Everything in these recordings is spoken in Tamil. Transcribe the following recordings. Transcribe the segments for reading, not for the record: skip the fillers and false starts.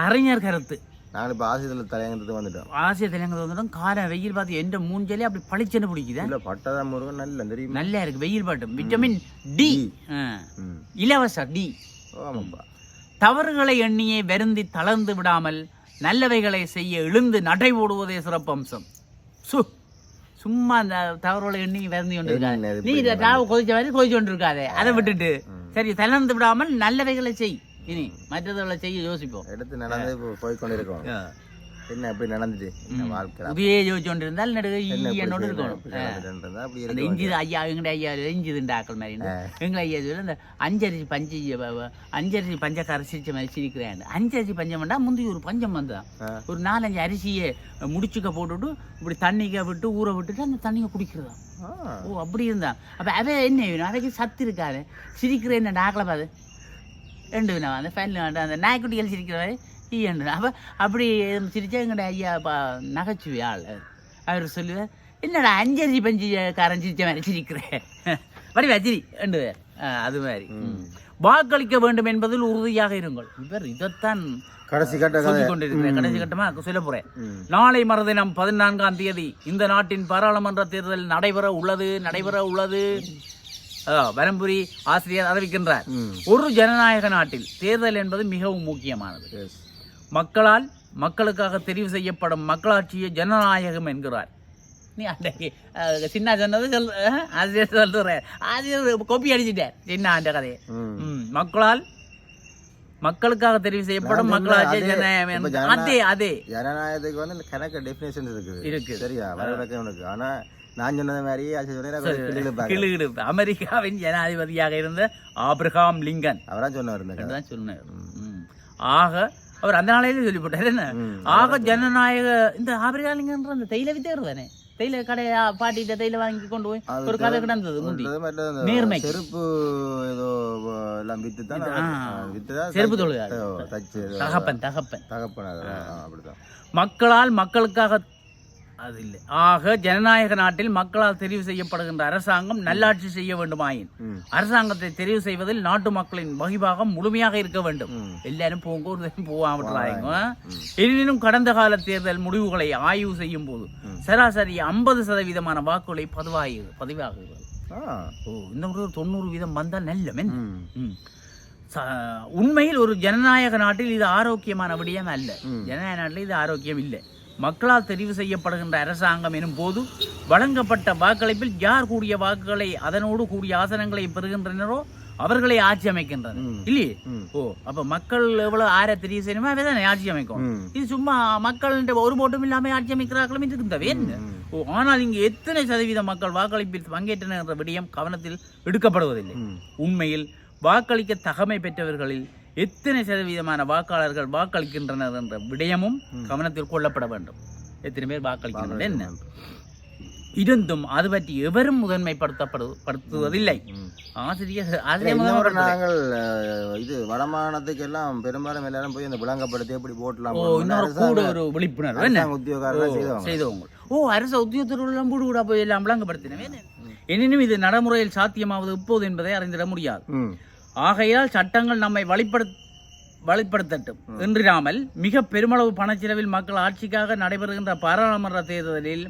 அறிஞர் கருத்து. நாங்கள் இப்போ ஆசிரியர் தலையங்கிறது வந்துட்டோம். ஆசிரியர் தலையங்கிறது வந்துட்டோம். காலை வெயில் பார்த்து எந்த மூஞ்சலே அப்படி பளிச்சுன்னு பிடிக்குது. இல்லை பட்டதான் முருகன் நல்ல தெரியும், நல்லா இருக்கு. வெயில் பாட்டு விட்டமின் டி, இலவச டி. ஆமாப்பா. தவறுகளை எண்ணியே வருந்தி தளர்ந்து விடாமல் நல்லவைகளை செய்ய எழுந்து நடை போடுவதே சிறப்பம்சம். சும்மா அந்த தவறுகளை எண்ணி வருந்தி கொண்டு இருக்காது. நீ கொதிச்ச மாதிரி கொதிச்சு கொண்டு இருக்காதே, அதை விட்டுட்டு சரி தளர்ந்து விடாமல் நல்லவைகளை செய். இனி மற்றதை செய்ய யோசிப்போம். எடுத்து நடந்து போய்கொண்டு இருக்கோம். என்ன எப்படி நடந்துட்டு வாழ்க்கை புதிய யோசிச்சு கொண்டு இருந்தால் நடுக என்னோட இருக்கணும். இஞ்சி ஐயா எங்கட ஐயா இஞ்சிதுண்டாக்கள் மாதிரி எங்களை ஐயா இந்த அஞ்சரிசி பஞ்ச அரிசிச்ச மாதிரி சிரிக்கிறேன். அஞ்சரிசி பஞ்சம் வேண்டா முந்தைய ஒரு பஞ்சம் வந்தான். ஒரு 4-5 அரிசியை முடிச்சுக்க போட்டுட்டு இப்படி தண்ணிக்க விட்டு ஊற விட்டுட்டு அந்த தண்ணியை குடிக்கிறதா. ஓ அப்படி இருந்தான். அப்ப அதை என்ன வேணும், அதைக்கு சத்து இருக்காது. சிரிக்கிறேன் என்ன டாக்களை பாது ரெண்டு வேணும். அந்த ஃபேன்ல அந்த நாய்க்குட்டிகள் சிரிக்கிற மாதிரி அப்போ அப்படி சிரிச்சா எங்கள்ட ஐயா நகைச்சுவை ஆள். அவர் சொல்லுவார், என்னடா அஞ்சரிசி பஞ்சுக்காரன் சிரிச்ச மாதிரி சிரிக்கிறேன் வடி வச்சிரி ரெண்டு. அது மாதிரி வாக்களிக்க வேண்டும் என்பதில் உறுதியாக இருங்கள். இவர் இதைத்தான் கடைசி கொண்டிருக்கிறேன். கடைசி கட்டமாக சொல்ல போறேன். நாளை மறுதினம் 14ஆம் தேதி இந்த நாட்டின் பாராளுமன்ற தேர்தல் நடைபெற உள்ளது. வரம்புரி ஆசிரியர் அறிவிக்கின்றார். ஒரு ஜனநாயக நாட்டில் தேர்தல் என்பது மிகவும் முக்கியமானது. மக்களால் மக்களுக்காக தெரிவு செய்யப்படும் மக்களாட்சியை ஜனநாயகம் என்கிறார். நீ அன்றைக்கு சின்ன சொன்னது ஆசிரியர் சொல்ற ஆசிரியர் கொப்பி அடிச்சுட்டார் சின்ன அந்த கதையை. மக்களால் மக்களுக்காக தெரிவு செய்யப்படும் மக்களாட்சி ஜனநாயகம். அதே ஜனநாயகத்துக்கு வந்து கணக்கு டெஃபினேஷன் இருக்கு சரியா வரவிலக்கு. ஆனா நான் சொன்னது மாதிரி அமெரிக்காவின் ஜனாதிபதியாக இருந்த ஆப்ரஹாம் லிங்கன் அவரான் சொன்னார். ஆக அவர் அந்த நாளையில சொல்லி போட்டார். என்ன ஆக ஜனநாயக இந்த ஆப்ரஹாம் லிங்கன் அந்த தைல வித்தேர் தானே, தைல கடையா பாட்டிட்ட தைல வாங்கி கொண்டு போய் ஒரு கதை கிடந்தது. நேர்மை செருப்பு ஏதோ எல்லாம் வித்துதான் செருப்பு தொழில் தகப்பன் அப்படிதான். மக்களால் மக்களுக்காக அது இல்லை. ஆக ஜனநாயக நாட்டில் மக்களால் தெரிவு செய்யப்படுகின்ற அரசாங்கம் நல்லாட்சி செய்ய வேண்டுமாயின் அரசாங்கத்தை தெரிவு செய்வதில் நாட்டு மக்களின் வகிபாகம் முழுமையாக இருக்க வேண்டும். எல்லாரும் போவாங்க. எனினும் கடந்த கால தேர்தல் முடிவுகளை ஆய்வு செய்யும் போது சராசரி 50% வாக்குகளை பதிவாகிறது. இந்த 90% வந்தால் நல்ல. உண்மையில் ஒரு ஜனநாயக நாட்டில் இது ஆரோக்கியமான விடயம் அல்ல. ஜனநாயக நாட்டில் இது ஆரோக்கியம் இல்லை. மக்களால் தெரிவு செய்யப்படுகின்ற அரசாங்கம் எனும் போது வழங்கப்பட்ட வாக்களிப்பில் யார் கூடிய வாக்குகளை அதனோடு கூடிய ஆசனங்களை பெறுகின்றனரோ அவர்களை ஆட்சி அமைக்கின்றனர் இல்லையே. அப்ப மக்கள் எவ்வளவு ஆற தெரிவு செய்யணுமோ அவைதானே ஆட்சி அமைக்கும். இது சும்மா மக்கள் ஒரு போட்டும் இல்லாம ஆட்சி அமைக்கிறார்களும் இருக்கின்றவே என்ன. ஆனால் இங்கு எத்தனை சதவீத மக்கள் வாக்களிப்பில் பங்கேற்றனர் என்ற விடயம் கவனத்தில் எடுக்கப்படுவதில்லை. உண்மையில் வாக்களிக்க தகமை பெற்றவர்களில் எத்தனை சதவீதமான வாக்காளர்கள் வாக்களிக்கின்றனர் என்ற விடயமும் கவனத்தில் கொள்ளப்பட வேண்டும். எத்தனை பேர் வாக்களிக்கின்றனர் என்ன இருந்தும் அது பற்றி எவரும் முதன்மைப்படுத்துவதில்லை. நாங்கள் இது வடமாநிலத்துக்கு எல்லாம் பெரும்பாலும் எல்லாரும் போய் அந்த விளங்கப்படுத்தி எப்படி போட்டலாம் ஒரு விழிப்புணர்வு செய்தவங்க. அரசு உத்தியோகத்தர்கள் கூட போய் எல்லாம் விளங்கப்படுத்தினவே. எனினும் இது நடைமுறையில் சாத்தியமாவது இப்போது என்பதை அறிந்திட முடியாது. ஆகையால் சட்டங்கள் நம்மை வழிப்படுத்தட்டும் என்றிராமல் மிக பெருமளவு பணச்செலவில் மக்கள் ஆட்சிக்காக நடைபெறுகின்ற பாராளுமன்ற தேர்தலில்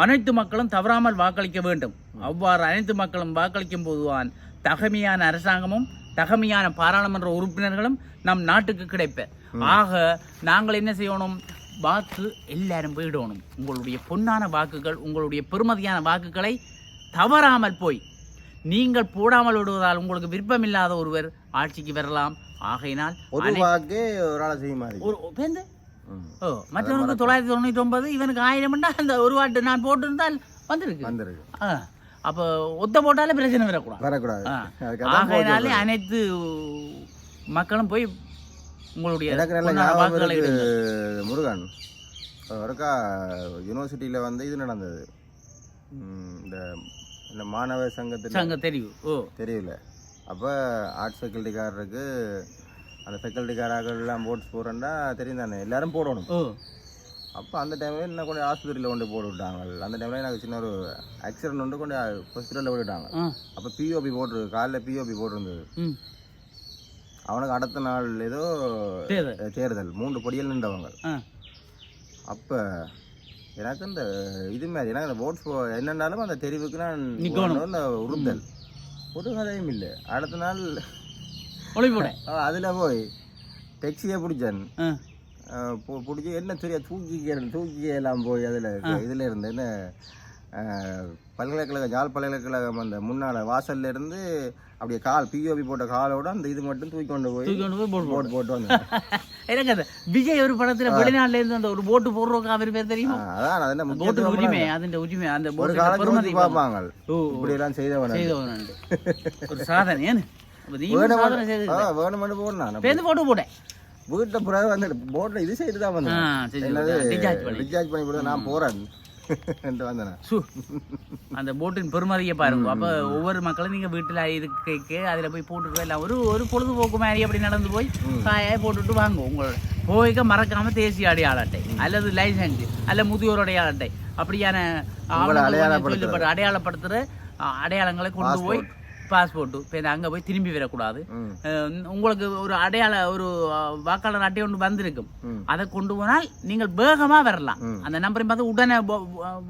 அனைத்து மக்களும் தவறாமல் வாக்களிக்க வேண்டும். அவ்வாறு அனைத்து மக்களும் வாக்களிக்கும் போதுதான் தகமையான அரசாங்கமும் தகமையான பாராளுமன்ற உறுப்பினர்களும் நம் நாட்டுக்கு கிடைப்ப. ஆக நாங்கள் என்ன செய்யணும், வாக்கு எல்லாரும் போயிடணும். உங்களுடைய பொன்னான வாக்குகள், உங்களுடைய பெருமதியான வாக்குகளை தவறாமல் போய் நீங்கள் போடாமல் விடுவதால் உங்களுக்கு விருப்பமில்லாத ஒருவர் ஆட்சிக்கு வரலாம். ஆகையினால் மற்றவனுக்கு 999 இவனுக்கு 1000 அந்த ஒரு வாட்டு நான் போட்டிருந்தால் வந்திருக்கு. அப்போ ஒத்த போட்டாலே பிரச்சனை வரக்கூடாது. ஆகையினாலே அனைத்து மக்களும் போய் உங்களுடைய வாக்குகளை முருகன் ஒருக்கா யூனிவர்சிட்டியில வந்து இது நடந்தது. இந்த மாணவர் சங்கத்தில் தெரியல. அப்போ ஆர்ட்ஸ் ஃபேக்கல்ட்டிக்காரருக்கு அந்த ஃபேக்கல்ட்டிக்காரர்கள்லாம் போட்ஸ் போடுறேன்னா தெரியும் தானே, எல்லாரும் போடணும். அப்போ அந்த டைமில் என்ன கொண்டு ஆஸ்பத்திரியில் கொண்டு போட்டு விட்டாங்க. அந்த டைமில் எனக்கு சின்ன ஒரு ஆக்சிடென்ட் வந்து கொண்டு ஹாஸ்பிட்டலில் போட்டுவிட்டாங்க. அப்போ பிஓபி காலையில் பிஓபி போட்டிருந்தது. அவனுக்கு அடுத்த நாள் ஏதோ தேர்தல் 3 பொடியல் நின்றவங்க. அப்போ எனக்கு இந்த இது மாதிரி எனக்கு இந்த ஓட்ஸ் என்னன்னாலும் அந்த தெரிவுக்கு நான் உறுத்தல் ஒரு கதையும் இல்லை. அடுத்த நாள் அதில் போய் டெக்ஸியை பிடிச்சேன். பிடிச்சி என்ன தெரியா தூக்கி எல்லாம் போய் அதில் இதில் இருந்து என்ன பல்கலைக்கழகம் யாழ் பல்கலைக்கழகம் அந்த முன்னால் வாசல்ல இருந்து அப்படியே கால் பிஓபி போட்ட காலோட அந்த இது மட்டும் தூக்கி கொண்டு போய் போட்டு வந்தேன். எனக்கு அந்த விஜய் ஒரு படத்துல வெளிநாட்டுல இருந்து அந்த ஒரு போட்டு போடுறோம் அவர் பேர் தெரியுமா? அதான் அது என்ன போட்டு உரிமை அதன் உரிமை அந்த ஒரு காலத்துல பார்ப்பாங்க இப்படி எல்லாம் செய்தவன் ஒரு சாதனை ஏன்னு வேணுமென்று போடணும் பேருந்து போட்டு போட்டேன் வீட்டில் பிறகு வந்து போட்டில் இது செய்து தான் வந்தேன். ரீசார்ஜ் பண்ணி கொடுத்தா நான் போகிறேன் அந்த போட்டின் பெருமதியை பாருங்க. அப்போ ஒவ்வொரு மக்களும் நீங்கள் வீட்டில் இருக்க அதில் போய் போட்டுட்டு எல்லாம் ஒரு பொழுதுபோக்கு மாதிரி அப்படி நடந்து போய் காயை போட்டுட்டு வாங்க. உங்களோட போய்க்க மறக்காம தேசிய அடையாள அட்டை அல்லது லைசன்ஸ் அல்ல முதியோர் அடையாள அட்டை அப்படியான அடையாளப்படுத்துகிற அடையாளங்களை கொண்டு போய் பாஸ்போர்ட்டு இப்போ அங்கே போய் திரும்பி வரக்கூடாது. உங்களுக்கு ஒரு ஒரு வாக்காளர் அட்டை ஒன்று வந்திருக்கும், அதை கொண்டு போனால் நீங்கள் வேகமாக வரலாம். அந்த நம்பரை பார்த்து உடனே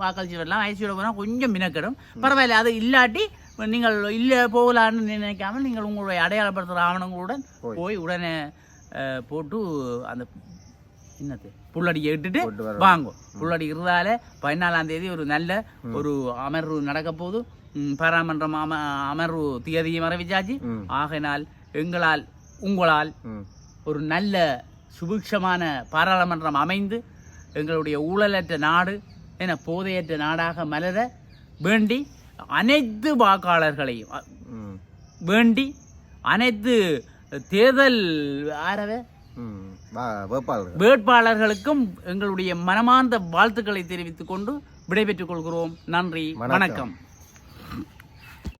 வாக்களிச்சு வரலாம். ஐசியோட போனால் கொஞ்சம் மினக்கிடும், பரவாயில்ல. அது இல்லாட்டி நீங்கள் இல்லை போகலான்னு நினைக்காமல் நீங்கள் உங்களுடைய அடையாளப்படுத்துகிற ஆவணங்களுடன் போய் உடனே போட்டு அந்த என்னது புள்ளடியை இட்டுட்டு வாங்கும். புள்ளடி இருந்தாலே 14ஆம் தேதி ஒரு நல்ல ஒரு அமர்வு நடக்க போகுது. பாராளுமன்றம் அமர்வு தேதியும் அறிவிச்சாச்சு. ஆகையினால் எங்களால் உங்களால் ஒரு நல்ல சுபிக்ஷமான பாராளுமன்றம் அமைந்து எங்களுடைய ஊழலற்ற நாடு என போதையற்ற நாடாக மலர வேண்டி அனைத்து வாக்காளர்களையும் வேண்டி அனைத்து தேர்தல் வேட்பாளர்களுக்கும் எங்களுடைய மனமார்ந்த வாழ்த்துக்களை தெரிவித்துக் கொண்டு விடைபெற்றுக் கொள்கிறோம். நன்றி, வணக்கம்.